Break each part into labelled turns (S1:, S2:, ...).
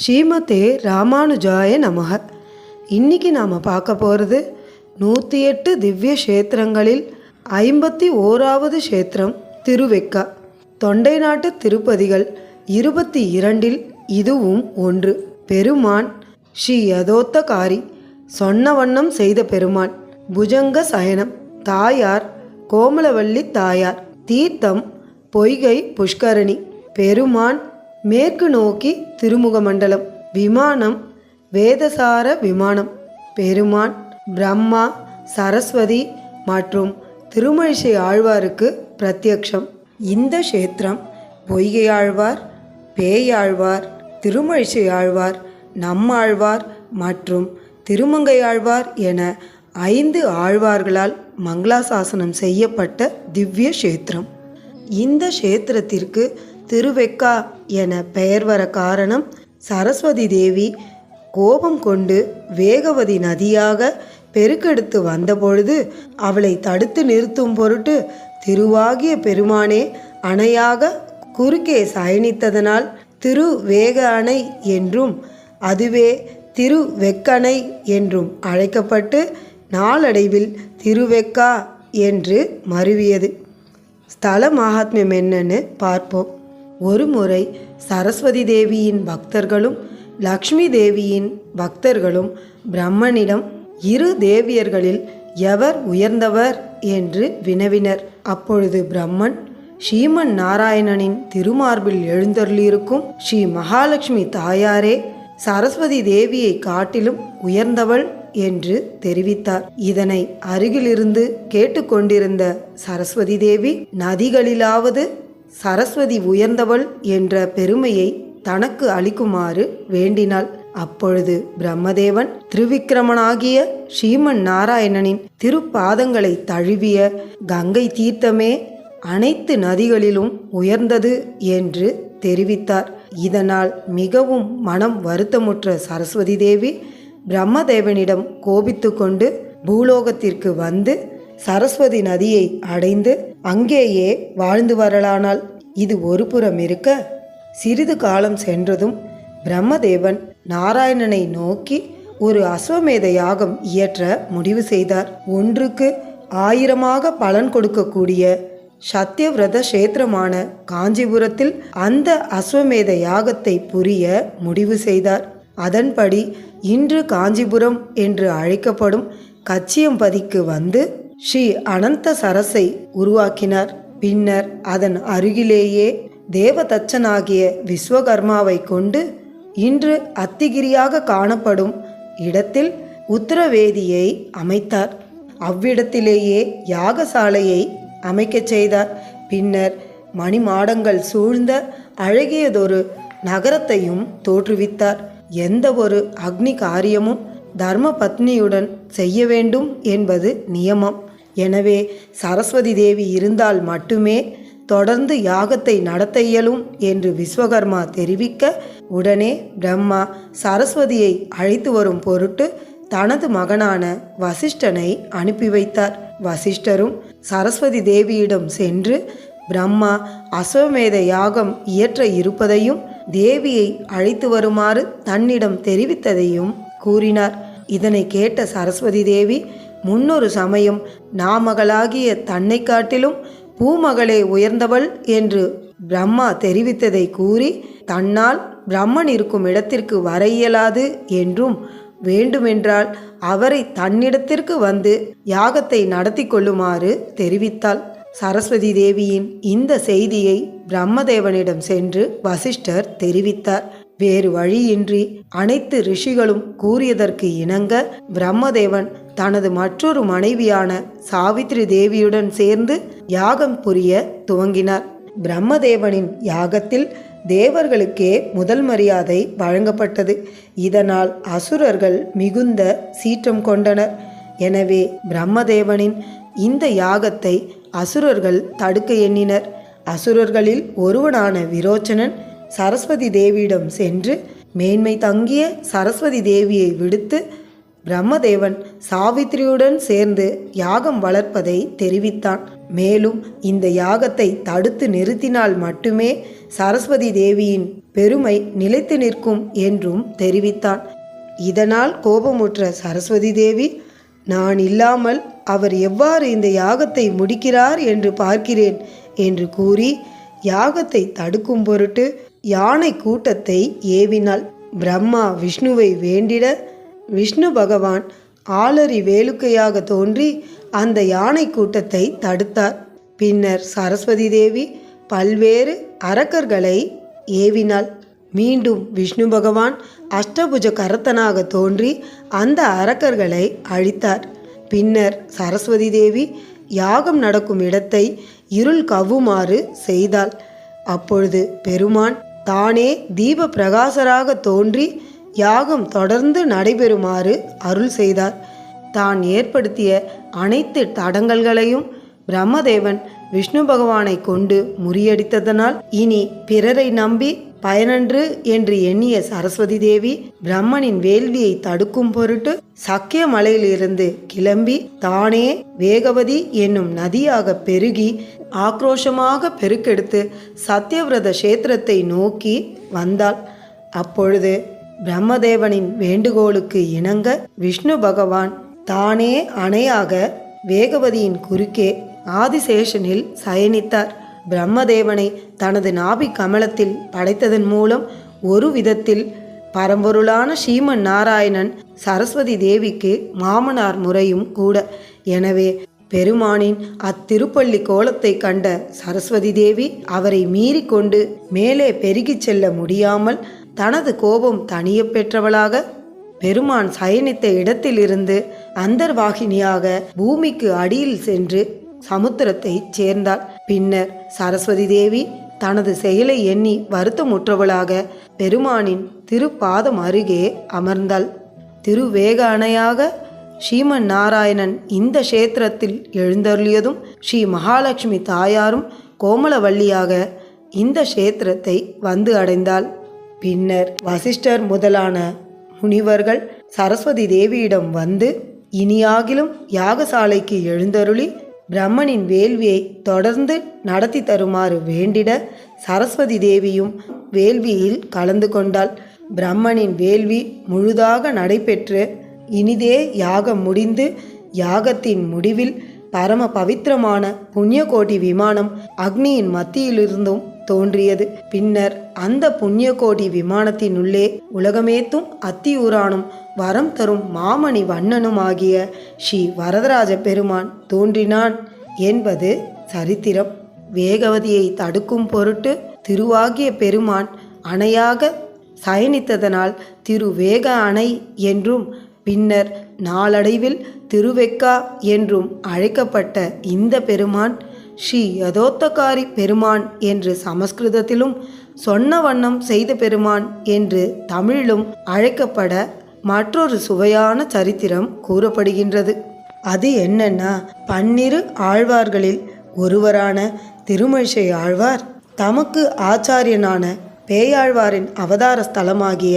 S1: ஸ்ரீமதே ராமானுஜாய நமக. இன்னைக்கு நாம் பார்க்க போகிறது 108 திவ்ய க்ஷேத்திரங்களில் 51வது க்ஷேத்திரம் திருவெக்கா. தொண்டை நாட்டு திருப்பதிகள் 22 இதுவும் ஒன்று. பெருமான் ஸ்ரீ யதோத்தகாரி, சொன்ன வண்ணம் செய்த பெருமான். புஜங்க சயனம். தாயார் கோமலவல்லி தாயார். தீர்த்தம் பொய்கை புஷ்கரணி. பெருமான் மேற்கு நோக்கி திருமுக மண்டலம். விமானம் வேதசார விமானம். பெருமான் பிரம்மா, சரஸ்வதி மற்றும் திருமழிசை ஆழ்வாருக்கு பிரத்யக்ஷம். இந்த க்ஷேத்திரம் பொய்கை ஆழ்வார், பேயாழ்வார், திருமழிசை ஆழ்வார், நம்மாழ்வார் மற்றும் திருமங்கை ஆழ்வார் என 5 ஆழ்வார்களால் மங்களாசாசனம் செய்யப்பட்ட திவ்ய க்ஷேத்திரம். இந்த க்ஷேத்திரத்திற்கு திருவெக்கா என பெயர் வர காரணம், சரஸ்வதி தேவி கோபம் கொண்டு வேகவதி நதியாக பெருக்கெடுத்து வந்தபொழுது அவளை தடுத்து நிறுத்தும் பொருட்டு திருவாகிய பெருமானே அணையாக குறுக்கே சயனித்ததனால் திருவேக அணை என்றும் அதுவே திருவெக்கணை என்றும் அழைக்கப்பட்டு நாளடைவில் திருவெக்கா என்று மருவியது. ஸ்தல மகாத்மியம் என்னன்னு பார்ப்போம். ஒரு முறை சரஸ்வதி தேவியின் பக்தர்களும் லக்ஷ்மி தேவியின் பக்தர்களும் பிரம்மனிடம் 2 தேவியர்களில் எவர் உயர்ந்தவர் என்று வினவினர். அப்பொழுது பிரம்மன், ஸ்ரீமன் நாராயணனின் திருமார்பில் எழுந்தருளியிருக்கும் ஸ்ரீ மகாலட்சுமி தாயாரே சரஸ்வதி தேவியை காட்டிலும் உயர்ந்தவள் என்று தெரிவித்தார். இதனை அருகிலிருந்து கேட்டுக்கொண்டிருந்த சரஸ்வதி தேவி, நதிகளிலாவது சரஸ்வதி உயர்ந்தவள் என்ற பெருமையை தனக்கு அளிக்குமாறு வேண்டினாள். அப்பொழுது பிரம்மதேவன் திருவிக்கிரமனாகிய ஸ்ரீமன் நாராயணனின் திருப்பாதங்களை தழுவிய கங்கை தீர்த்தமே அனைத்து நதிகளிலும் உயர்ந்தது என்று தெரிவித்தார். இதனால் மிகவும் மனம் வருத்தமுற்ற சரஸ்வதி தேவி பிரம்மதேவனிடம் கோபித்து கொண்டு பூலோகத்திற்கு வந்து சரஸ்வதி நதியை அடைந்து அங்கேயே வாழ்ந்து வரலானாள். இது ஒரு புறம் இருக்க, சிறிது காலம் சென்றதும் பிரம்மதேவன் நாராயணனை நோக்கி ஒரு அஸ்வமேத யாகம் இயற்ற முடிவு செய்தார். 1க்கு 1000 பலன் கொடுக்கக்கூடிய சத்தியவிரத க்ஷேத்திரமான காஞ்சிபுரத்தில் அந்த அஸ்வமேத யாகத்தை புரிய முடிவு செய்தார். அதன்படி இன்று காஞ்சிபுரம் என்று அழைக்கப்படும் கச்சியம்பதிக்கு வந்து ஸ்ரீ அனந்த சரஸை உருவாக்கினார். பின்னர் அதன் அருகிலேயே தேவதச்சனாகிய விஸ்வகர்மாவை கொண்டு இன்று அத்திகிரியாக காணப்படும் இடத்தில் உத்தரவேதியை அமைத்தார். அவ்விடத்திலேயே யாகசாலையை அமைக்கச் செய்தார். பின்னர் மணிமாடங்கள் சூழ்ந்த அழகியதொரு நகரத்தையும் தோற்றுவித்தார். எந்த ஒரு அக்னி காரியமும் தர்ம பத்னியுடன் செய்ய வேண்டும் என்பது நியமம். எனவே சரஸ்வதி தேவி இருந்தால் மட்டுமே தொடர்ந்து யாகத்தை நடத்த இயலும் என்று விஸ்வகர்மா தெரிவிக்க, உடனே பிரம்மா சரஸ்வதியை அழைத்து வரும் பொருட்டு தனது மகனான வசிஷ்டனை அனுப்பி வைத்தார். வசிஷ்டரும் சரஸ்வதி தேவியிடம் சென்று பிரம்மா அஸ்வமேத யாகம் இயற்ற இருப்பதையும் தேவியை அழைத்து வருமாறு தன்னிடம் தெரிவித்ததையும் கூறினார். இதனை கேட்ட சரஸ்வதி தேவி, முன்னொரு சமயம் நாமகளாகிய தன்னை காட்டிலும் பூமகளே உயர்ந்தவள் என்று பிரம்மா தெரிவித்ததை கூறி, தன்னால் பிரம்மன் இருக்கும் இடத்திற்கு வர இயலாது என்றும் வேண்டுமென்றால் அவரை தன்னிடத்திற்கு வந்து யாகத்தை நடத்தி கொள்ளுமாறு தெரிவித்தாள். சரஸ்வதி தேவியின் இந்த செய்தியை பிரம்மதேவனிடம் சென்று வசிஷ்டர் தெரிவித்தார். வேறு வழியின்றி அனைத்து ரிஷிகளும் கூறியதற்கு இணங்க பிரம்மதேவன் தனது மற்றொரு மனைவியான சாவித்ரி தேவியுடன் சேர்ந்து யாகம் புரிய துவங்கினார். பிரம்மதேவனின் யாகத்தில் தேவர்களுக்கே முதல் மரியாதை வழங்கப்பட்டது. இதனால் அசுரர்கள் மிகுந்த சீற்றம் கொண்டனர். எனவே பிரம்மதேவனின் இந்த யாகத்தை அசுரர்கள் தடுக்க எண்ணினர். அசுரர்களில் ஒருவனான விரோச்சனன் சரஸ்வதி தேவியிடம் சென்று மேன்மை தங்கிய சரஸ்வதி தேவியை விடுத்து பிரம்மதேவன் சாவித்திரியுடன் சேர்ந்து யாகம் வளர்ப்பதை தெரிவித்தான். மேலும் இந்த யாகத்தை தடுத்து நிறுத்தினால் மட்டுமே சரஸ்வதி தேவியின் பெருமை நிலைத்து நிற்கும் என்றும் தெரிவித்தான். இதனால் கோபமுற்ற சரஸ்வதி தேவி, நான் இல்லாமல் அவர் எவ்வாறு இந்த யாகத்தை முடிக்கிறார் என்று பார்க்கிறேன் என்று கூறி யாகத்தை தடுக்கும் பொருட்டு யானை கூட்டத்தை ஏவினாள். பிரம்மா விஷ்ணுவை வேண்டிட விஷ்ணு பகவான் ஆளறி வேலுக்கையாக தோன்றி அந்த யானை கூட்டத்தை தடுத்தார். பின்னர் சரஸ்வதி தேவி பல்வேறு அரக்கர்களை ஏவினாள். மீண்டும் விஷ்ணு பகவான் அஷ்டபுஜ கரத்தனாக தோன்றி அந்த அரக்கர்களை அழித்தார். பின்னர் சரஸ்வதி தேவி யாகம் நடக்கும் இடத்தை இருள் கவ்வுமாறு செய்தாள். அப்பொழுது பெருமான் தானே தீப பிரகாசராக தோன்றி யாகம் தொடர்ந்து நடைபெறுமாறு அருள் செய்தார். தான் ஏற்படுத்திய அனைத்து தடங்கல்களையும் பிரம்மதேவன் விஷ்ணு பகவானை கொண்டு முறியடித்ததனால் இனி பிறரை நம்பி பயனன்று என்று எண்ணிய சரஸ்வதி தேவி பிரம்மனின் வேள்வியை தடுக்கும் பொருட்டு சக்கிய மலையிலிருந்து கிளம்பி தானே வேகவதி என்னும் நதியாக பெருகி ஆக்ரோஷமாக பெருக்கெடுத்து சத்தியவிரத கஷேத்திரத்தை நோக்கி வந்தாள். அப்பொழுது பிரம்மதேவனின் வேண்டுகோளுக்கு இணங்க விஷ்ணு பகவான் தானே அணையாக வேகவதியின் குறுக்கே ஆதிசேஷனில் சயனித்தார். பிரம்மதேவனை தனது நாபி கமலத்தில் படைத்ததன் மூலம் ஒரு விதத்தில் பரம்பொருளான ஸ்ரீமன் நாராயணன் சரஸ்வதி தேவிக்கு மாமனார் முறையும் கூட. எனவே பெருமானின் அத்திருப்பள்ளி கோலத்தை கண்ட சரஸ்வதி தேவி அவரை மீறி கொண்டு மேலே பெருகிச் செல்ல முடியாமல் தனது கோபம் தணிய பெற்றவளாக பெருமான் சயனித்த இடத்திலிருந்து அந்தர்வாகினியாக பூமிக்கு அடியில் சென்று சமுத்திரத்தை சேர்ந்தாள். பின்னர் சரஸ்வதி தேவி தனது செயலை எண்ணி வருத்தமுற்றவளாக பெருமானின் திருப்பாதம் அருகே அமர்ந்தாள். திருவேக அணையாக ஸ்ரீமன் நாராயணன் இந்த கஷேத்திரத்தில் எழுந்தருளியதும் ஸ்ரீ மகாலட்சுமி தாயாரும் கோமலவல்லியாக இந்த கஷேத்திரத்தை வந்து அடைந்தாள். பின்னர் வசிஷ்டர் முதலான முனிவர்கள் சரஸ்வதி தேவியிடம் வந்து இனியாகிலும் யாகசாலைக்கு எழுந்தருளி பிரம்மனின் வேள்வியை தொடர்ந்து நடத்தி தருமாறு வேண்டிட சரஸ்வதி தேவியும் வேள்வியில் கலந்து கொண்டாள். பிரம்மனின் வேள்வி முழுதாக நடைபெற்று இனிதே யாகம் முடிந்து யாகத்தின் முடிவில் பரம பவித்திரமான புண்ணியகோடி விமானம் அக்னியின் மத்தியிலிருந்தும் தோன்றியது. பின்னர் அந்த புண்ணியகோடி விமானத்தினுள்ளே உலகமேத்தும் அத்தியூரானும் வரம் தரும் மாமணி வண்ணனுமாகிய ஸ்ரீ வரதராஜ பெருமான் தோன்றினான் என்பது சரித்திரம். வேகவதியை தடுக்கும் பொருட்டு திருவாகிய பெருமான் அணையாக சயனித்ததனால் திருவேக அணை என்றும் பின்னர் நாளடைவில் திருவெக்கா என்றும் அழைக்கப்பட்ட இந்த பெருமான் ஸ்ரீ யதோத்தகாரி பெருமான் என்று சமஸ்கிருதத்திலும் சொன்ன வண்ணம் செய்த பெருமான் என்று தமிழிலும் அழைக்கப்பட மற்றொரு சுவையான சரித்திரம் கூறப்படுகின்றது. அது என்னன்னா, 12 ஆழ்வார்களில் ஒருவரான திருமழிசை ஆழ்வார் தமக்கு ஆச்சாரியனான பேயாழ்வாரின் அவதார ஸ்தலமாகிய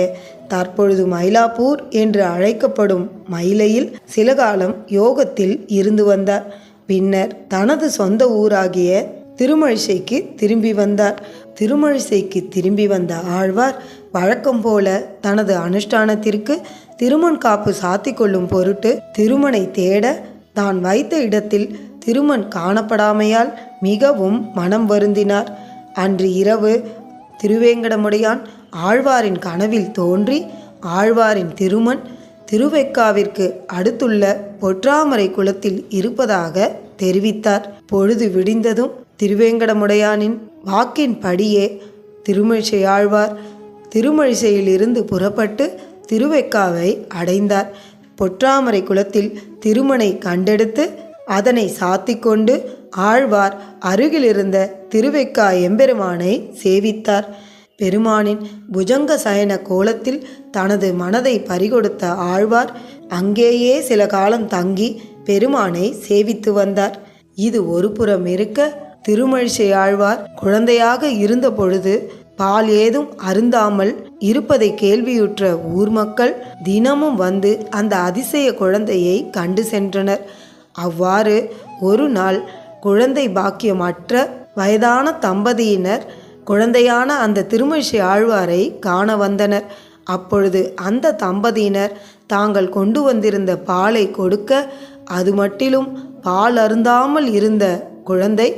S1: தற்பொழுது மயிலாப்பூர் என்று அழைக்கப்படும் மயிலையில் சில காலம் யோகத்தில் இருந்து வந்தார். பின்னர் தனது சொந்த ஊராகிய திருமழிசைக்கு திரும்பி வந்தார். திருமழிசைக்கு திரும்பி வந்த ஆழ்வார் வழக்கம் போல தனது அனுஷ்டானத்திற்கு திருமண் காப்பு சாத்தி கொள்ளும் பொருட்டு திருமனை தேட தான் வைத்த இடத்தில் திருமண் காணப்படாமையால் மிகவும் மனம் வருந்தினார். அன்று இரவு திருவேங்கடமுடையான் ஆழ்வாரின் கனவில் தோன்றி ஆழ்வாரின் திருமண் திருவெக்காவிற்கு அடுத்துள்ள பொற்றாமரை குளத்தில் இருப்பதாக தெரிவித்தார். பொழுது விடிந்ததும் திருவேங்கடமுடையானின் வாக்கின் படியே திருமழிசை ஆழ்வார் திருமழிசையிலிருந்து புறப்பட்டு திருவெக்காவை அடைந்தார். பொற்றாமரை குளத்தில் திருமனை கண்டெடுத்து அதனை சாத்தி கொண்டு ஆழ்வார் அருகிலிருந்த திருவெக்கா எம்பெருமானை சேவித்தார். பெருமானின் புஜங்க சயன கோலத்தில் தனது மனதை பறிகொடுத்த ஆழ்வார் அங்கேயே சில காலம் தங்கி பெருமானை சேவித்து வந்தார். இது ஒரு புறம் இருக்க, திருமழிசை ஆழ்வார் குழந்தையாக இருந்த பொழுது பால் ஏதும் அருந்தாமல் இருப்பதை கேள்வியுற்ற ஊர் மக்கள் தினமும் வந்து அந்த அதிசய குழந்தையை கண்டு சென்றனர். அவ்வாறு ஒரு நாள் குழந்தை பாக்கியமற்ற வயதான தம்பதியினர் குழந்தையான அந்த திருமழிசை ஆழ்வாரை காண வந்தனர். அப்பொழுது அந்த தம்பதியினர் தாங்கள் கொண்டு வந்திருந்த பாலை கொடுக்க, அது மட்டிலும் பால் அருந்தாமல் இருந்த குழந்தை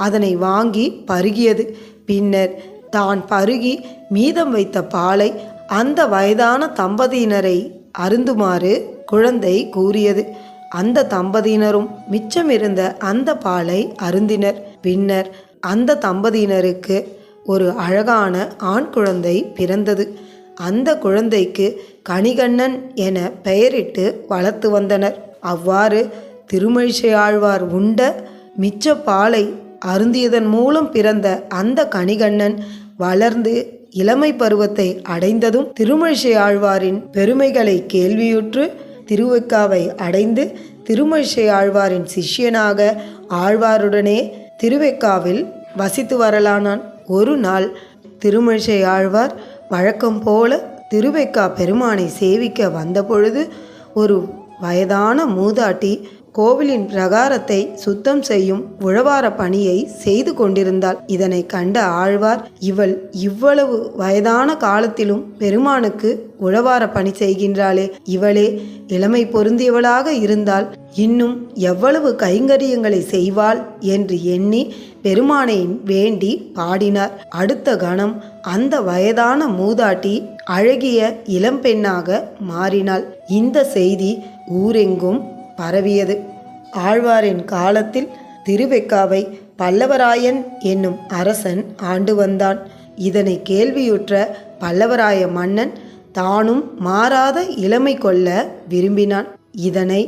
S1: அதனை வாங்கி பருகியது. பின்னர் தான் பருகி மீதம் வைத்த பாலை அந்த வயதான தம்பதியினரை அருந்துமாறு குழந்தை கூறியது. அந்த தம்பதியினரும் மிச்சமிருந்த அந்த பாலை அருந்தினர். பின்னர் அந்த தம்பதியினருக்கு ஒரு அழகான ஆண் குழந்தை பிறந்தது. அந்த குழந்தைக்கு கணிகண்ணன் என பெயரிட்டு வளர்த்து வந்தனர். அவ்வாறு திருமழிசை ஆழ்வார் உண்ட மிச்ச பாலை அருந்தியதன் மூலம் பிறந்த அந்த கணிகண்ணன் வளர்ந்து இளமை பருவத்தை அடைந்ததும் திருமழிசை ஆழ்வாரின் பெருமைகளை கேள்வியுற்று திருவெக்காவை அடைந்து திருமழிசை ஆழ்வாரின் சிஷ்யனாக ஆழ்வாருடனே திருவெக்காவில் வசித்து வரலானான். ஒரு நாள் திருமழிசை ஆழ்வார் வழக்கம் போல திருவெக்கா பெருமானை சேவிக்க வந்தபொழுது ஒரு வயதான மூதாட்டி கோவிலின் பிரகாரத்தை சுத்தம் செய்யும் உழவார பணியை செய்து கொண்டிருந்தாள். இதனை கண்ட ஆழ்வார், இவள் இவ்வளவு வயதான காலத்திலும் பெருமானுக்கு உழவார பணி செய்கின்றாளே, இவளே இளமை பொருந்தியவளாக இருந்தால் இன்னும் எவ்வளவு கைங்கரியங்களை செய்வாள் என்று எண்ணி பெருமானை வேண்டி பாடினார். அடுத்த கணம் அந்த வயதான மூதாட்டி அழகிய இளம்பெண்ணாக மாறினாள். இந்த செய்தி ஊரெங்கும் பரவியது. ஆழ்வாரின் காலத்தில் திருவெக்காவை பல்லவராயன் என்னும் அரசன் ஆண்டு வந்தான். இதனை கேள்வியுற்ற பல்லவராய மன்னன் தானும் மாறாத இளமை கொள்ள விரும்பினான். இதனை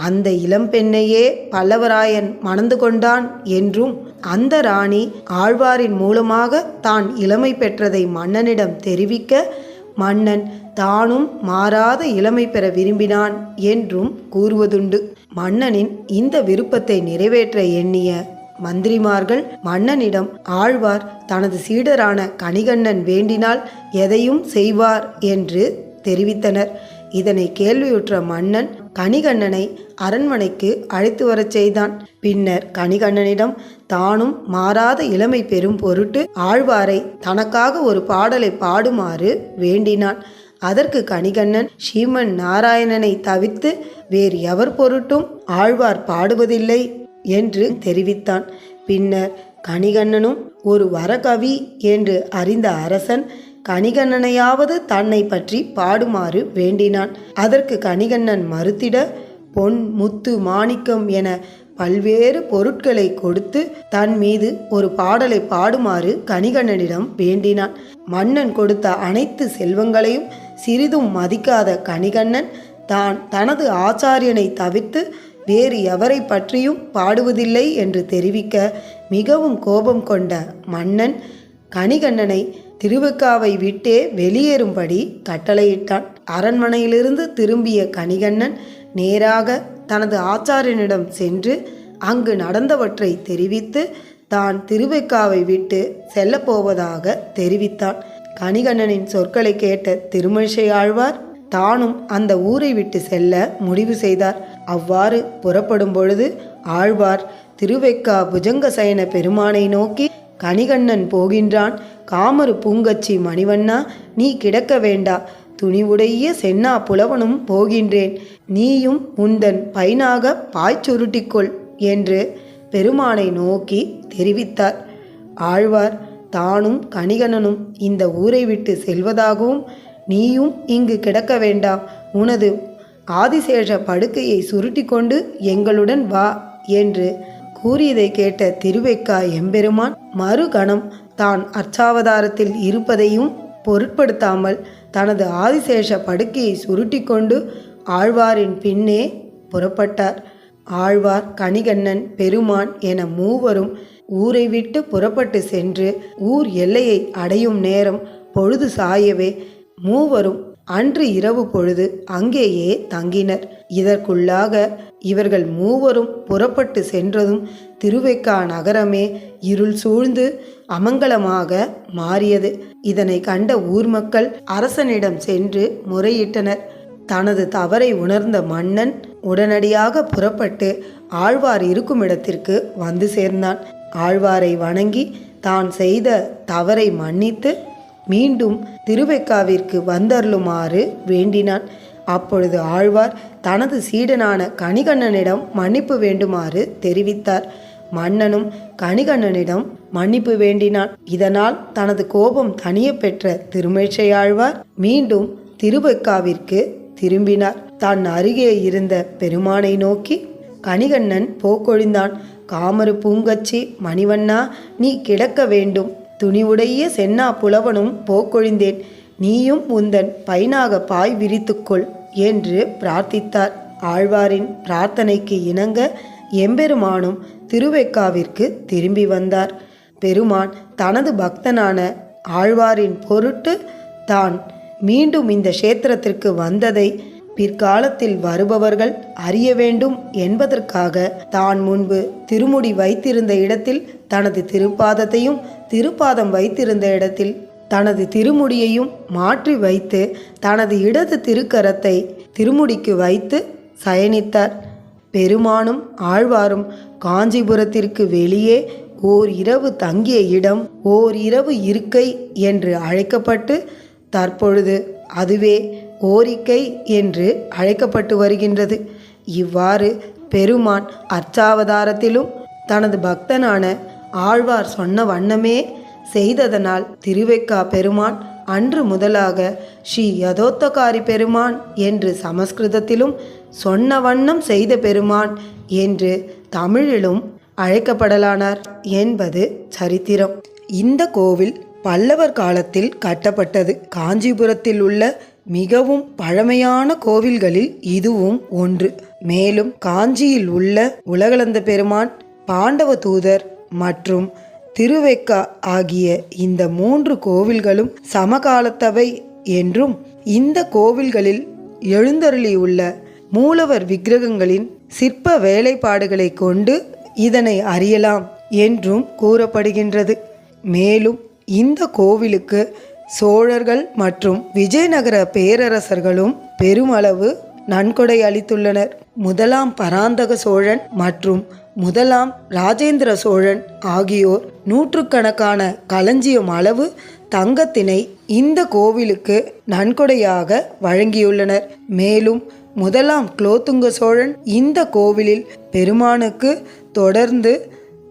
S1: அந்த இளம்பெண்ணையே பல்லவராயன் மணந்து கொண்டான் என்றும் அந்த ராணி ஆழ்வாரின் மூலமாக தான் இளமை பெற்றதை மன்னனிடம் தெரிவிக்க மன்னன் தானும் மாறாத இளமை பெற விரும்பினான் என்றும் கூறுவதுண்டு. மன்னனின் இந்த விருப்பத்தை நிறைவேற்ற எண்ணிய மந்திரிமார்கள் மன்னனிடம் ஆழ்வார் தனது சீடரான கணிகண்ணன் வேண்டினால் எதையும் செய்வார் என்று தெரிவித்தனர். இதனை கேள்வியுற்ற மன்னன் கணிகண்ணனை அரண்மனைக்கு அழைத்து வரச் செய்தான். பின்னர் கணிகண்ணனிடம் தானும் மாறாத இளமை பெறும் பொருட்டு ஆழ்வாரை தனக்காக ஒரு பாடலை பாடுமாறு வேண்டினான். அதற்கு கணிகண்ணன் ஸ்ரீமன் நாராயணனை தவிர்த்து வேறு எவர் பொருட்டும் ஆழ்வார் பாடுவதில்லை என்று தெரிவித்தான். பின்னர் கணிகண்ணனும் ஒரு வரகவி என்று அறிந்த அரசன் கணிகண்ணனையாவது தன்னை பற்றி பாடுமாறு வேண்டினான். அதற்கு கணிகண்ணன் மறுத்திட பொன், முத்து, மாணிக்கம் என பல்வேறு பொருட்களை கொடுத்து தன் மீது ஒரு பாடலை பாடுமாறு கணிகண்ணனிடம் வேண்டினான். மன்னன் கொடுத்த அனைத்து செல்வங்களையும் சிறிதும் மதிக்காத கணிகண்ணன் தான் தனது ஆச்சாரியனை தவிர்த்து வேறு எவரை பற்றியும் பாடுவதில்லை என்று தெரிவிக்க மிகவும் கோபம் கொண்ட மன்னன் கணிகண்ணனை திருவெக்காவை விட்டே வெளியேறும்படி கட்டளையிட்டான். அரண்மனையிலிருந்து திரும்பிய கணிகண்ணன் நேராக தனது ஆச்சாரியனிடம் சென்று அங்கு நடந்தவற்றை தெரிவித்து தான் திருவெக்காவை விட்டு செல்லப்போவதாக தெரிவித்தான். கணிகண்ணனின் சொற்களை கேட்ட திருமழிசை ஆழ்வார் தானும் அந்த ஊரை விட்டு செல்ல முடிவு செய்தார். அவ்வாறு புறப்படும் பொழுது ஆழ்வார் திருவெக்கா புஜங்க சயன பெருமானை நோக்கி, கணிகண்ணன் போகின்றான், காமரு பூங்கச்சி மணிவண்ணா நீ கிடக்க வேண்டா, துணிவுடைய சென்னா புலவனும் போகின்றேன், நீயும் உந்தன் பைனாக பாய்ச்சுருட்டிக்கொள் என்று பெருமானை நோக்கி தெரிவித்தார். ஆழ்வார் தானும் கணிகண்ணனும் இந்த ஊரை விட்டு செல்வதாகவும் நீயும் இங்கு கிடக்க வேண்டாம், உனது ஆதிசேஷ படுக்கையை சுருட்டி கொண்டு எங்களுடன் வா என்று கூறியதை கேட்ட திருவெக்கா எம்பெருமான் மறுகணம் தான் அர்ச்சாவதாரத்தில் இருப்பதையும் பொருட்படுத்தாமல் தனது ஆதிசேஷ படுக்கையை சுருட்டி கொண்டு ஆழ்வாரின் பின்னே புறப்பட்டார். ஆழ்வார், கணிகண்ணன், பெருமான் என மூவரும் ஊரை விட்டு புறப்பட்டு சென்று ஊர் எல்லையை அடையும் நேரம் பொழுது சாயவே மூவரும் அன்று இரவு பொழுது அங்கேயே தங்கினர். இதற்குள்ளாக இவர்கள் மூவரும் புறப்பட்டு சென்றதும் திருவெக்கா நகரமே இருள் சூழ்ந்து அமங்கலமாக மாறியது. இதனை கண்ட ஊர் மக்கள் அரசனிடம் சென்று முறையிட்டனர். தனது தவறை உணர்ந்த மன்னன் உடனடியாக புறப்பட்டு ஆழ்வார் இருக்கும் இடத்திற்கு வந்து சேர்ந்தான். ஆழ்வாரை வணங்கி தான் செய்த தவறை மன்னித்து மீண்டும் திருவெக்காவிற்கு வந்தருளுமாறு வேண்டினான். அப்பொழுது ஆழ்வார் தனது சீடனான கணிகண்ணனிடம் மன்னிப்பு வேண்டுமாறு தெரிவித்தார். மன்னனும் கணிகண்ணனிடம் மன்னிப்பு வேண்டினான். இதனால் தனது கோபம் தணிய பெற்ற திருமழிசையாழ்வார் மீண்டும் திருவெக்காவிற்கு திரும்பினார். தான் அருகே இருந்த பெருமானை நோக்கி, கணிகண்ணன் போக்கொழிந்தான். காமரு பூங்கச்சி மணிவண்ணா, நீ கிடக்க வேண்டும். துணிவுடைய சென்னா புலவனும் போக்கொழிந்தேன். நீயும் உந்தன் பைனாக பாய் விரித்துக்கொள் என்று பிரார்த்தித்தார். ஆழ்வாரின் பிரார்த்தனைக்கு இணங்க எம்பெருமானும் திருவெக்காவிற்கு திரும்பி வந்தார். பெருமான் தனது பக்தனான ஆழ்வாரின் பொருட்டு தான் மீண்டும் இந்த க்ஷேத்திரத்திற்கு வந்ததை பிற்காலத்தில் வருபவர்கள் அறிய வேண்டும் என்பதற்காக தான் முன்பு திருமுடி வைத்திருந்த இடத்தில் தனது திருப்பாதத்தையும், திருப்பாதம் வைத்திருந்த இடத்தில் தனது திருமுடியையும் மாற்றி வைத்து தனது இடது திருக்கரத்தை திருமுடிக்கு வைத்து சயனித்தார். பெருமானும் ஆழ்வாரும் காஞ்சிபுரத்திற்கு வெளியே ஓர் இரவு தங்கிய இடம் ஓர் இரவு இருக்கை என்று அழைக்கப்பட்டு தற்பொழுது அதுவே ஓரிக்கை என்று அழைக்கப்பட்டு வருகின்றது. இவ்வாறு பெருமான் அர்ச்சாவதாரத்திலும் தனது பக்தனான ஆழ்வார் சொன்ன வண்ணமே செய்ததனால் திருவெக்கா பெருமான் அன்று முதலாக ஸ்ரீ யதோத்தகாரி பெருமான் என்று சமஸ்கிருதத்திலும், சொன்ன வண்ணம் செய்த பெருமான் என்று தமிழிலும் அழைக்கப்படலானார் என்பது சரித்திரம். இந்த கோவில் பல்லவர் காலத்தில் கட்டப்பட்டது. காஞ்சிபுரத்தில் உள்ள மிகவும் பழமையான கோவில்களில் இதுவும் ஒன்று. மேலும் காஞ்சியில் உள்ள உலகளந்த பெருமான், பாண்டவ தூதர் மற்றும் திருவெக்கா ஆகிய இந்த 3 கோவில்களும் சமகாலத்தவை என்றும், இந்த கோவில்களில் எழுந்தருளியுள்ள மூலவர் விக்கிரகங்களின் சிற்ப வேலைப்பாடுகளை கொண்டு இதனை அறியலாம் என்றும் கூறப்படுகின்றது. மேலும் இந்த கோவிலுக்கு சோழர்கள் மற்றும் விஜயநகர பேரரசர்களும் பெருமளவு நன்கொடை அளித்துள்ளனர். முதலாம் பராந்தக சோழன் மற்றும் முதலாம் ராஜேந்திர சோழன் ஆகியோர் நூற்றுக்கணக்கான களஞ்சியம் அளவு தங்கத்தினை இந்த கோவிலுக்கு நன்கொடையாக வழங்கியுள்ளனர். மேலும் முதலாம் குலோத்துங்க சோழன் இந்த கோவிலில் பெருமானுக்கு தொடர்ந்து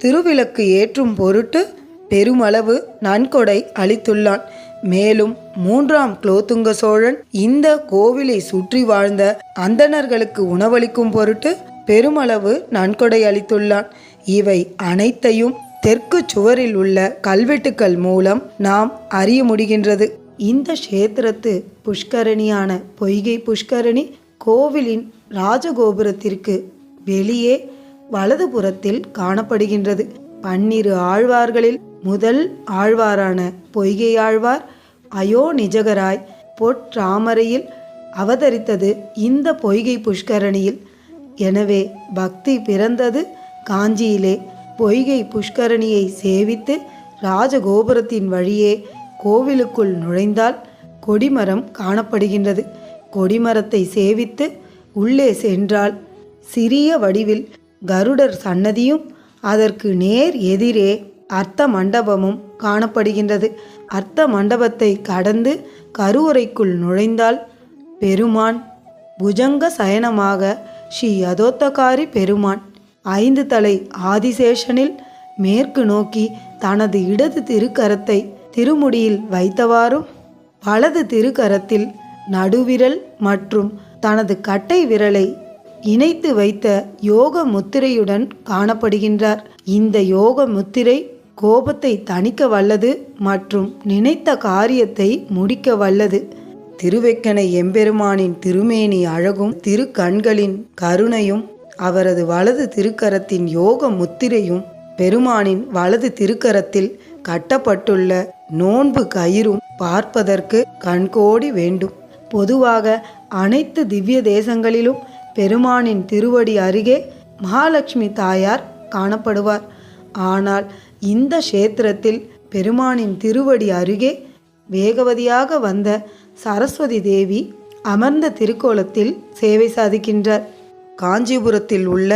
S1: திருவிளக்கு ஏற்றும் பொருட்டு பெருமளவு நன்கொடை அளித்துள்ளான். மேலும் 3ஆம் குலோத்துங்க சோழன் இந்த கோவிலை சுற்றி வாழ்ந்த அந்தணர்களுக்கு உணவளிக்கும் பொருட்டு பெருமளவு நன்கொடை அளித்துள்ளான். இவை அனைத்தையும் தெற்கு சுவரில் உள்ள கல்வெட்டுக்கள் மூலம் நாம் அறிய முடிகின்றது. இந்த க்ஷேத்திரத்து புஷ்கரணியான பொய்கை புஷ்கரணி கோவிலின் ராஜகோபுரத்திற்கு வெளியே வலதுபுறத்தில் காணப்படுகின்றது. 12 ஆழ்வார்களில் முதல் ஆழ்வாரான பொய்கை ஆழ்வார் அயோநிஜகராய் பொற்றாமரையில் அவதரித்தது இந்த பொய்கை புஷ்கரணியில். எனவே பக்தி பிறந்தது காஞ்சியிலே. பொய்கை புஷ்கரணியை சேவித்து ராஜகோபுரத்தின் வழியே கோவிலுக்குள் நுழைந்தால் கொடிமரம் காணப்படுகின்றது. கொடிமரத்தை சேவித்து உள்ளே சென்றால் சிறிய வடிவில் கருடர் சன்னதியும் அதற்கு நேர் எதிரே அர்த்த மண்டபமும் காணப்படுகின்றது. அர்த்த மண்டபத்தை கடந்து கருவறைக்குள் நுழைந்தால் பெருமான் புஜங்க சயனமாக ஸ்ரீ யதோத்தகாரி பெருமான் 5 தலை ஆதிசேஷனில் மேற்கு நோக்கி தனது இடது திருக்கரத்தை திருமுடியில் வைத்தவாறும் வலது திருக்கரத்தில் நடுவிரல் மற்றும் தனது கட்டை விரலை இணைத்து வைத்த யோக முத்திரையுடன் காணப்படுகின்றார். இந்த யோக முத்திரை கோபத்தை தணிக்க வல்லது மற்றும் நினைத்த காரியத்தை முடிக்க வல்லது. திருவெக்கனை எம்பெருமானின் திருமேனி அழகும் திருக்கண்களின் கருணையும் அவரது வலது திருக்கரத்தின் யோக முத்திரையும் பெருமானின் வலது திருக்கரத்தில் கட்டப்பட்டுள்ள நோன்பு கயிறும் பார்ப்பதற்கு கண்கோடி வேண்டும். பொதுவாக அனைத்து திவ்ய தேசங்களிலும் பெருமானின் திருவடி அருகே மகாலட்சுமி தாயார் காணப்படுவார். ஆனால் இந்த க்ஷேத்திரத்தில் பெருமானின் திருவடி அருகே வேகவதியாக வந்த சரஸ்வதி தேவி அமர்ந்த திருக்கோலத்தில் சேவை சாதிக்கின்றார். காஞ்சிபுரத்தில் உள்ள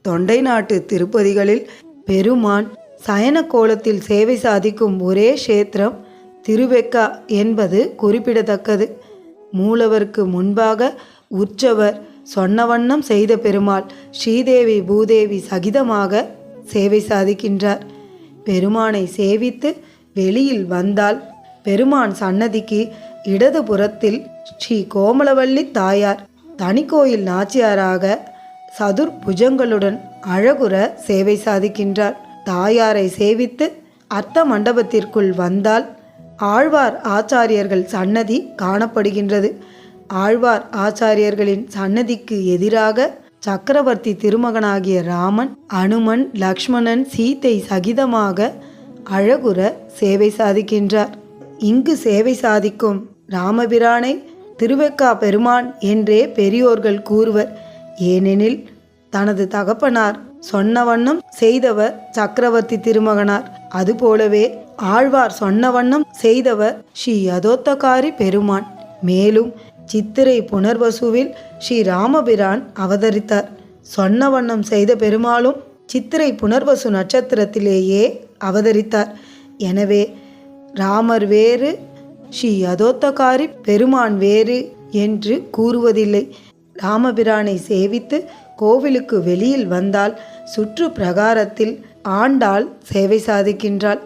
S1: தொண்டை நாட்டு திருப்பதிகளில் பெருமான் சயன கோலத்தில் சேவை சாதிக்கும் ஒரே க்ஷேத்திரம் திருவெக்கா என்பது குறிப்பிடத்தக்கது. மூலவருக்கு முன்பாக உற்சவர் சொன்ன வண்ணம் செய்த பெருமாள் ஸ்ரீதேவி பூதேவி சகிதமாக சேவை சாதிக்கின்றார். பெருமானை சேவித்து வெளியில் வந்தால் பெருமான் சன்னதிக்கு இடது புறத்தில் ஸ்ரீ கோமலவல்லி தாயார் தனிக்கோயில் நாச்சியாராக சதுர்புஜங்களுடன் அழகுற சேவை சாதிக்கின்றார். தாயாரை சேவித்து அர்த்த மண்டபத்திற்குள் வந்தால் ஆழ்வார் ஆச்சாரியர்கள் சன்னதி காணப்படுகின்றது. ஆழ்வார் ஆச்சாரியர்களின் சன்னதிக்கு எதிராக சக்கரவர்த்தி திருமகனாகிய ராமன், அனுமன், லக்ஷ்மணன், சீதை சகிதமாக அழகுற சேவை சாதிக்கின்றார். இங்கு சேவை சாதிக்கும் ராமபிரானை திருவெக்கா பெருமான் என்றே பெரியோர்கள் கூறுவர். ஏனெனில் தனது தகப்பனார் சொன்ன வண்ணம் செய்தவர் சக்கரவர்த்தி திருமகனார். அதுபோலவே ஆழ்வார் சொன்ன வண்ணம் செய்தவர் ஸ்ரீ யதோத்தகாரி பெருமான். மேலும் சித்திரை புனர்வசுவில் ஸ்ரீ ராமபிரான் அவதரித்தார். சொன்ன வண்ணம் செய்த பெருமாளும் சித்திரை புனர்வசு நட்சத்திரத்திலேயே அவதரித்தார். எனவே ராமர் வேறு, ஸ்ரீ யதோத்தகாரி பெருமான் வேறு என்று கூறுவதில்லை. ராமபிரானை சேவித்து கோவிலுக்கு வெளியில் வந்தால் சுற்று பிரகாரத்தில் ஆண்டாள் சேவை சாதிக்கின்றாள்.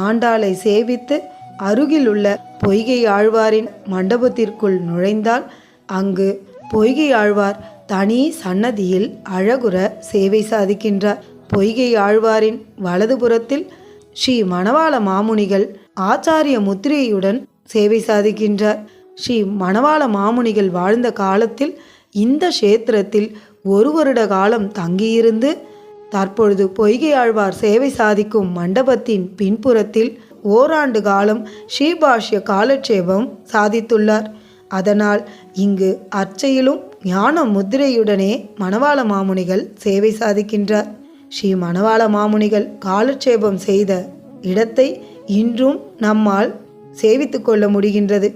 S1: ஆண்டாளை சேவித்து அருகிலுள்ள பொய்கை ஆழ்வாரின் மண்டபத்திற்குள் நுழைந்தால் அங்கு பொய்கை ஆழ்வார் தனி சன்னதியில் அழகுற சேவை சாதிக்கின்றார். பொய்கை ஆழ்வாரின் வலதுபுறத்தில் ஸ்ரீ மணவாள மாமுனிகள் ஆச்சாரிய முத்திரையுடன் சேவை சாதிக்கின்றார். ஸ்ரீ மணவாள மாமுனிகள் வாழ்ந்த காலத்தில் இந்த க்ஷேத்திரத்தில் 1 வருட காலம் தங்கியிருந்து தற்பொழுது பொய்கை ஆழ்வார் சேவை சாதிக்கும் மண்டபத்தின் பின்புறத்தில் ஓராண்டு காலம் ஸ்ரீபாஷ்ய காலட்சேபம் சாதித்துள்ளார். அதனால் இங்கு அர்ச்சையிலும் ஞான முத்திரையுடனே மணவாள மாமுனிகள் சேவை சாதிக்கின்றார். ஸ்ரீ மணவாள மாமுனிகள் காலட்சேபம் செய்த இடத்தை இன்றும் நம்மால் சேவித்து கொள்ள முடிகின்றது.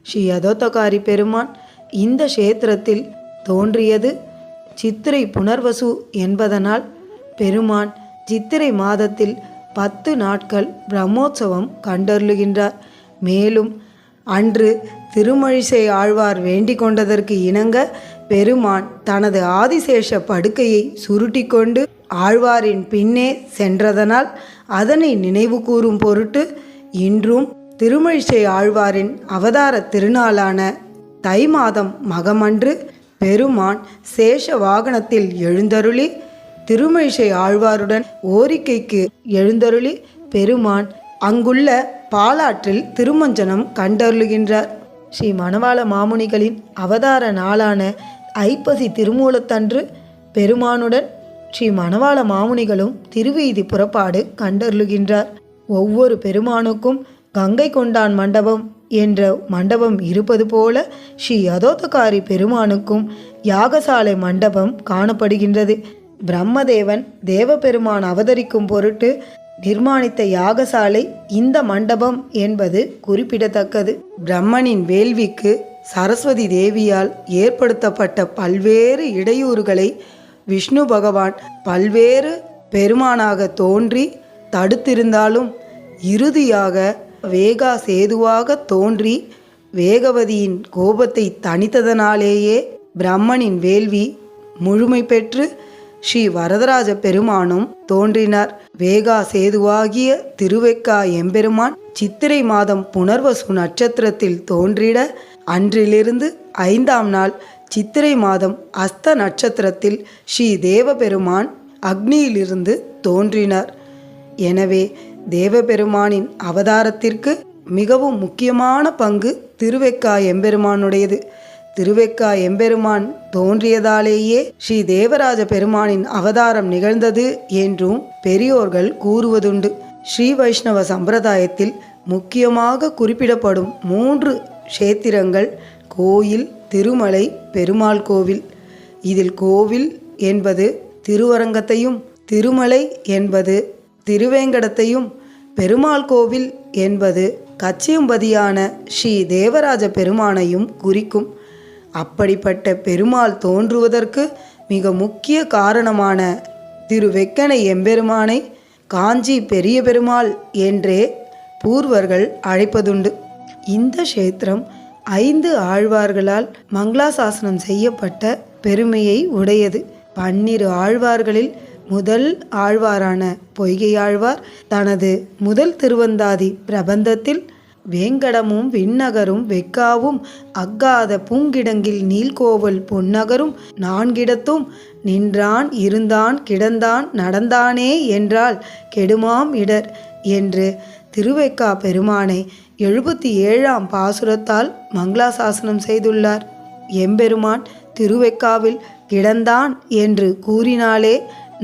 S1: ஸ்ரீ யதோத்தகாரி பெருமான் இந்த க்ஷேத்திரத்தில் தோன்றியது சித்திரை புனர்வசு என்பதனால் பெருமான் சித்திரை மாதத்தில் 10 நாட்கள் பிரம்மோற்சவம் கண்டருளுகின்றார். மேலும் அன்று திருமழிசை ஆழ்வார் வேண்டிக் கொண்டதற்கு இணங்க பெருமான் தனது ஆதிசேஷ படுக்கையை சுருட்டி கொண்டு ஆழ்வாரின் பின்னே சென்றதனால் அதனை நினைவு கூறும் பொருட்டு இன்றும் திருமழிசை ஆழ்வாரின் அவதார திருநாளான தை மாதம் மகமன்று பெருமான் சேஷ வாகனத்தில் எழுந்தருளி திருமழிசை ஆழ்வாருடன் ஓரிக்கைக்கு எழுந்தருளி பெருமான் அங்குள்ள பாலாற்றில் திருமஞ்சனம் கண்டருளுகின்றார். ஸ்ரீ மணவாள மாமுனிகளின் அவதார நாளான ஐப்பசி திருமூலத்தன்று பெருமானுடன் ஸ்ரீ மணவாள மாமுனிகளும் திருவீதி புறப்பாடு கண்டருளுகின்றார். ஒவ்வொரு பெருமானுக்கும் கங்கை கொண்டான் மண்டபம் என்ற மண்டபம் இருப்பது போல ஸ்ரீ யதோத்தகாரி பெருமானுக்கும் யாகசாலை மண்டபம் காணப்படுகின்றது. பிரம்மதேவன் தேவபெருமான் அவதரிக்கும் பொருட்டு நிர்மாணித்த யாகசாலை இந்த மண்டபம் என்பது குறிப்பிடத்தக்கது. பிரம்மனின் வேள்விக்கு சரஸ்வதி தேவியால் ஏற்படுத்தப்பட்ட பல்வேறு இடையூறுகளை விஷ்ணு பகவான் பல்வேறு பெருமானாக தோன்றி தடுத்திருந்தாலும் இறுதியாக வேகா சேதுவாக தோன்றி வேகவதியின் கோபத்தை தணித்ததனாலேயே பிரம்மனின் வேள்வி முழுமை பெற்று ஸ்ரீ வரதராஜ பெருமானும் தோன்றினார். வேகா சேதுவாகிய திருவெக்கா எம்பெருமான் சித்திரை மாதம் புனர்வசு நட்சத்திரத்தில் தோன்றிட அன்றிலிருந்து 5ஆம் நாள் சித்திரை மாதம் அஸ்த நட்சத்திரத்தில் ஸ்ரீ தேவபெருமான் அக்னியிலிருந்து தோன்றினார். எனவே தேவபெருமானின் அவதாரத்திற்கு மிகவும் முக்கியமான பங்கு திருவெக்கா எம்பெருமானுடையது. திருவெக்கா எம்பெருமான் தோன்றியதாலேயே ஸ்ரீ தேவராஜ பெருமானின் அவதாரம் நிகழ்ந்தது என்றும் பெரியோர்கள் கூறுவதுண்டு. ஸ்ரீ வைஷ்ணவ சம்பிரதாயத்தில் முக்கியமாக குறிப்பிடப்படும் 3 க்ஷேத்திரங்கள் கோயில், திருமலை, பெருமாள் கோவில். இதில் கோவில் என்பது திருவரங்கத்தையும், திருமலை என்பது திருவேங்கடத்தையும், பெருமாள் கோவில் என்பது கச்சியம்பதியான ஸ்ரீ தேவராஜ பெருமானையும் குறிக்கும். அப்படிப்பட்ட பெருமாள் தோன்றுவதற்கு மிக முக்கிய காரணமான திருவெக்கனை எம்பெருமானை காஞ்சி பெரிய பெருமாள் என்றே பூர்வர்கள் அழைப்பதுண்டு. இந்த க்ஷேத்திரம் 5 ஆழ்வார்களால் மங்களாசாசனம் செய்யப்பட்ட பெருமையை உடையது. 12 ஆழ்வார்களில் முதல் ஆழ்வாரான பொய்கை ஆழ்வார் தனது முதல் திருவந்தாதி பிரபந்தத்தில் வேங்கடமும் விண்ணகரும் வெக்காவும் அக்காத பூங்கிடங்கில் நீள்கோவல் பொன்னகரும் நான்கிடத்தும் நின்றான் இருந்தான் கிடந்தான் நடந்தானே என்றால் கெடுமாம் இடர் என்று திருவெக்கா பெருமானை 77ஆம் பாசுரத்தால் மங்களாசாசனம் செய்துள்ளார். எம்பெருமான் திருவெக்காவில் கிடந்தான் என்று கூறினாலே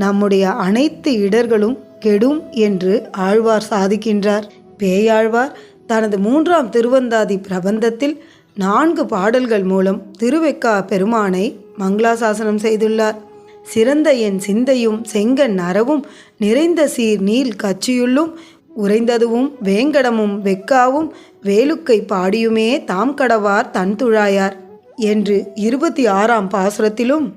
S1: நம்முடைய அனைத்து இடர்களும் கெடும் என்று ஆழ்வார் சாதிக்கின்றார். பேயாழ்வார் தனது 3ஆம் திருவந்தாதி பிரபந்தத்தில் 4 பாடல்கள் மூலம் திருவெக்கா பெருமானை மங்களாசாசனம் செய்துள்ளார். சிறந்த என் சிந்தையும் செங்கன் அறவும் நிறைந்த சீர் நீல் கச்சியுள்ளும் உறைந்ததுவும் வேங்கடமும் வெக்காவும் வேலுக்கை பாடியுமே தாம் கடவார் தன்துழாயார் என்று 26ஆம் பாசுரத்திலும்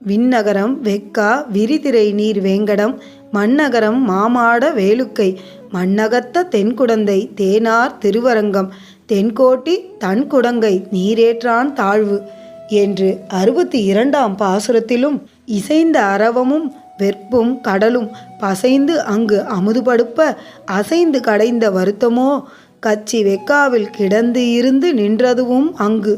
S1: விண்ணகரம் வெக்கா விரிதிரை நீர் வேங்கடம் மண்ணகரம் மாமாட வேலுக்கை மண்ணகத்த தென்குடந்தை தேனார் திருவரங்கம் தென்கோட்டி தன்குடங்கை நீரேற்றான் தாழ்வு என்று 62ஆம் பாசுரத்திலும் இசைந்த அரவமும் வெற்பும் கடலும் பசைந்து அங்கு அமுதுபடுப்ப அசைந்து கடைந்த வருத்தமோ கச்சி வெக்காவில் கிடந்து இருந்து நின்றதுவும் அங்கு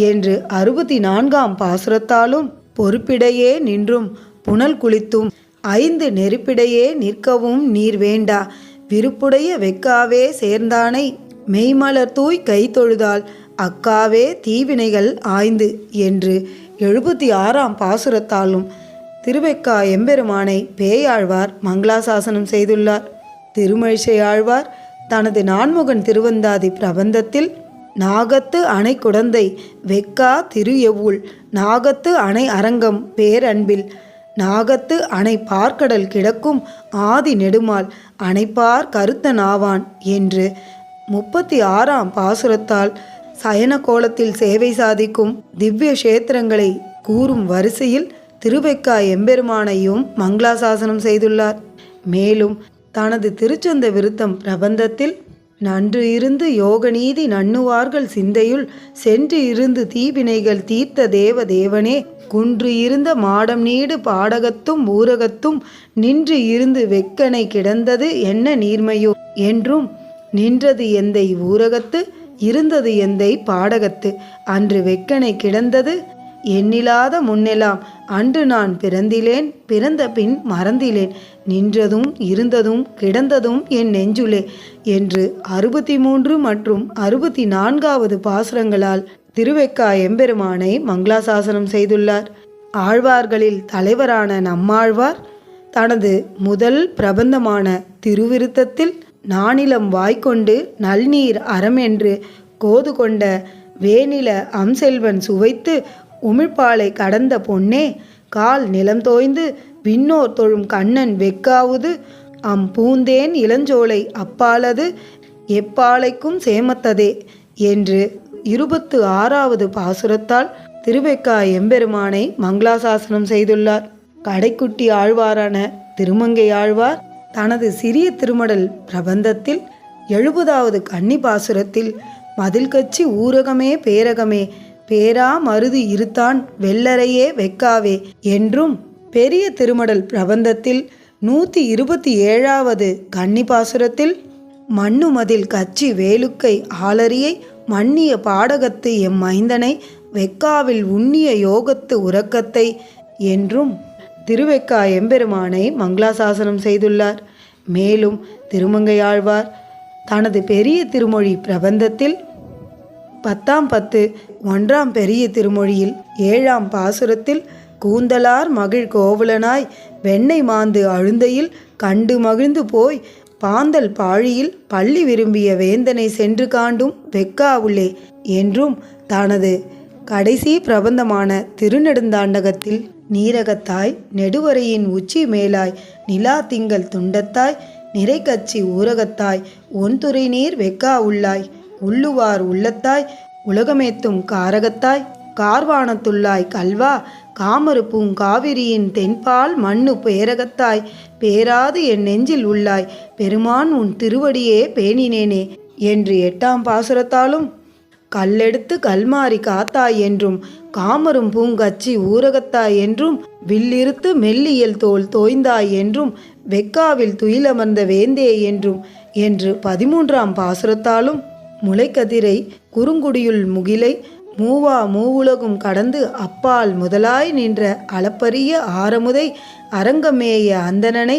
S1: என்று 64ஆம் பாசுரத்தாலும் பொறுப்பிடையே நின்றும் புனல் குளித்தும் 5 நெருப்பிடையே நிற்கவும் நீர் வேண்டா விருப்புடைய வெக்காவே சேர்ந்தானை மெய்மலர் தூய் கை தொழுதால் அக்காவே தீவினைகள் ஆய்ந்து என்று 76ஆம் பாசுரத்தாலும் திருவெக்கா எம்பெருமானை பேயாழ்வார் மங்களாசாசனம் செய்துள்ளார். திருமழிசை ஆழ்வார் தனது 4முகன் திருவந்தாதி பிரபந்தத்தில் நாகத்து அணை குடந்தை வெக்கா திரு எவ்வுள் நாகத்து அணை அரங்கம் பேரன்பில் நாகத்து அணை பார்க்கடல் கிடக்கும் ஆதி நெடுமால் அணைப்பார் கருத்த நாவான் என்று 36ஆம் பாசுரத்தால் சயன கோலத்தில் சேவை சாதிக்கும் திவ்ய கஷேத்திரங்களை கூறும் வரிசையில் திருவெக்கா எம்பெருமானையும் மங்களாசாசனம் செய்துள்ளார். மேலும் தனது திருச்சந்த விருத்தம் பிரபந்தத்தில் நன்று இருந்து யோகநீதி நண்ணுவார்கள் சிந்தையுள் சென்று இருந்து தீவினைகள் தீர்த்த தேவ தேவனே குன்று இருந்த மாடம் நீடு பாடகத்தும் ஊரகத்தும் நின்று இருந்து வெக்கனை கிடந்தது என்ன நீர்மையோ என்றும் நின்றது எந்தை ஊரகத்து இருந்தது எந்தை பாடகத்து அன்று வெக்கனை கிடந்தது எண்ணிலாத முன்னெல்லாம் அன்று நான் பிறந்திலேன் பிறந்த பின் மறந்திலேன் நின்றதும் இருந்ததும் கிடந்ததும் என் நெஞ்சுலே என்று 63 மற்றும் 64வது பாசுரங்களால் திருவெக்கா எம்பெருமானை மங்களாசாசனம் செய்துள்ளார். ஆழ்வார்களில் தலைவரான நம்மாழ்வார் தனது முதல் பிரபந்தமான திருவிருத்தத்தில் நானிலம் வாய்க்கொண்டு நல்நீர் அறமென்று கோது கொண்ட வேனில அம்செல்வன் சுவைத்து உமிழ்பாலை கடந்த பொன்னே கால் நிலம் தோய்ந்து விண்ணோர் தொழும் கண்ணன் வெக்காவுது பூந்தேன் இளஞ்சோலை அப்பாலது எப்பாலைக்கும் சேமத்ததே என்று 26வது பாசுரத்தால் திருவெக்கா எம்பெருமானை மங்களாசாசனம் செய்துள்ளார். கடைக்குட்டி ஆழ்வாரான திருமங்கை ஆழ்வார் தனது சிறிய திருமடல் பிரபந்தத்தில் 70வது கன்னி பாசுரத்தில் மதில் கச்சி ஊரகமே பேரகமே பேரா மருது இருத்தான் வெள்ளரையே வெக்காவே என்றும் பெரிய திருமடல் பிரபந்தத்தில் 127வது கன்னி பாசுரத்தில் மண்ணுமதில் கச்சி வேலுக்கை ஆளரியை மன்னிய பாடகத்து எம் மைந்தனை வெக்காவில் உண்ணிய யோகத்து உறக்கத்தை என்றும் திருவெக்கா எம்பெருமானை மங்களாசாசனம் செய்துள்ளார். மேலும் திருமங்கையாழ்வார் தனது பெரிய திருமொழி பிரபந்தத்தில் 10ஆம் பத்து 1ஆம் பெரிய திருமொழியில் 7ஆம் பாசுரத்தில் கூந்தலார் மகிழ் கோவலனாய் வெண்ணெய் மாந்து அழுந்தையில் கண்டு மகிழ்ந்து போய் பாந்தல் பாழியில் பள்ளி விரும்பிய வேந்தனை சென்று காண்டும் வெக்காவுள்ளே என்றும் தனது கடைசி பிரபந்தமான திருநெடுந்தாண்டகத்தில் நீரகத்தாய் நெடுவரையின் உச்சி மேலாய் நிலா திங்கள் துண்டத்தாய் நிறைக்கச்சி ஊரகத்தாய் ஒன்துறை நீர் வெக்கா உள்ளாய் உள்ளுவார் உள்ளத்தாய் உலகமேத்தும் காரகத்தாய் கார்வானத்துள்ளாய் கல்வா, காமரு பூங்காவிரியின் தென்பால் மண்ணு பேரகத்தாய், பேராது என் நெஞ்சில் உள்ளாய், பெருமான் உன் திருவடியே பேணினேனே என்று 8ஆம் பாசுரத்தாலும், கல்லெடுத்து கல்மாரி காத்தாய் என்றும், காமரும் பூங்கச்சி ஊரகத்தாய் என்றும், வில்லிருத்து மெல்லியல் தோல் தோய்ந்தாய் என்றும், வெக்காவில் துயிலமர்ந்த வேந்தே என்றும் என்று 13ஆம் பாசுரத்தாலும், முளைக்கதிரை குறுங்குடியுள் முகிலை மூவா மூவுலகும் கடந்து அப்பால் முதலாய் நின்ற அளப்பரிய ஆரமுதை, அரங்கமேய அந்தணனை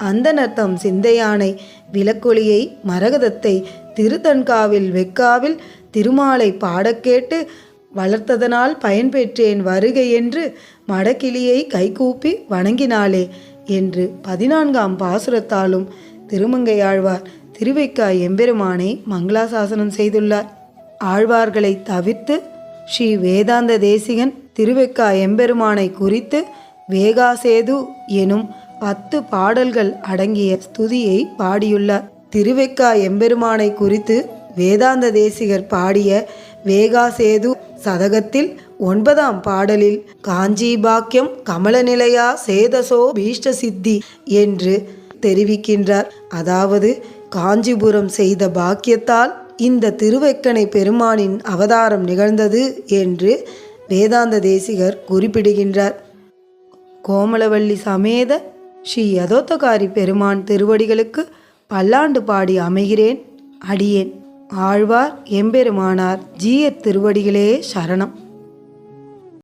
S1: அந்தணர்த்தம் சிந்தையானை, விளக்கொளியை மரகதத்தை திருத்தன்காவில் வெக்காவில் திருமாலை பாடக்கேட்டு வளர்த்ததனால் பயன்பெற்றேன் வருகை என்று மடக்கிளியை கைகூப்பி வணங்கினாளே என்று 14ஆம் பாசுரத்தாலும் திருமங்கையாழ்வார் திருவெக்காய் எம்பெருமானை மங்களாசாசனம் செய்துள்ளார். ஆழ்வார்களை தவிர்த்து ஸ்ரீ வேதாந்த தேசிகன் திருவெக்காய் எம்பெருமானை குறித்து வேகாசேது எனும் 10 பாடல்கள் அடங்கிய ஸ்துதியை பாடியுள்ளார். திருவெக்காய் எம்பெருமானை குறித்து வேதாந்த தேசிகர் பாடிய வேகாசேது சதகத்தில் 9ஆம் பாடலில் காஞ்சி பாக்கியம் கமலநிலையா சேதசோ பீஷ்ட சித்தி என்று தெரிவிக்கின்றார். அதாவது காஞ்சிபுரம் செய்த பாக்கியத்தால் இந்த திருவெக்கனை பெருமானின் அவதாரம் நிகழ்ந்தது என்று வேதாந்த தேசிகர் குறிப்பிடுகின்றார். கோமலவள்ளி சமேத ஸ்ரீ யதோத்தகாரி பெருமான் திருவடிகளுக்கு பல்லாண்டு பாடி அமைகிறேன் அடியேன். ஆழ்வார் எம்பெருமானார் ஜீயர் திருவடிகளே சரணம்.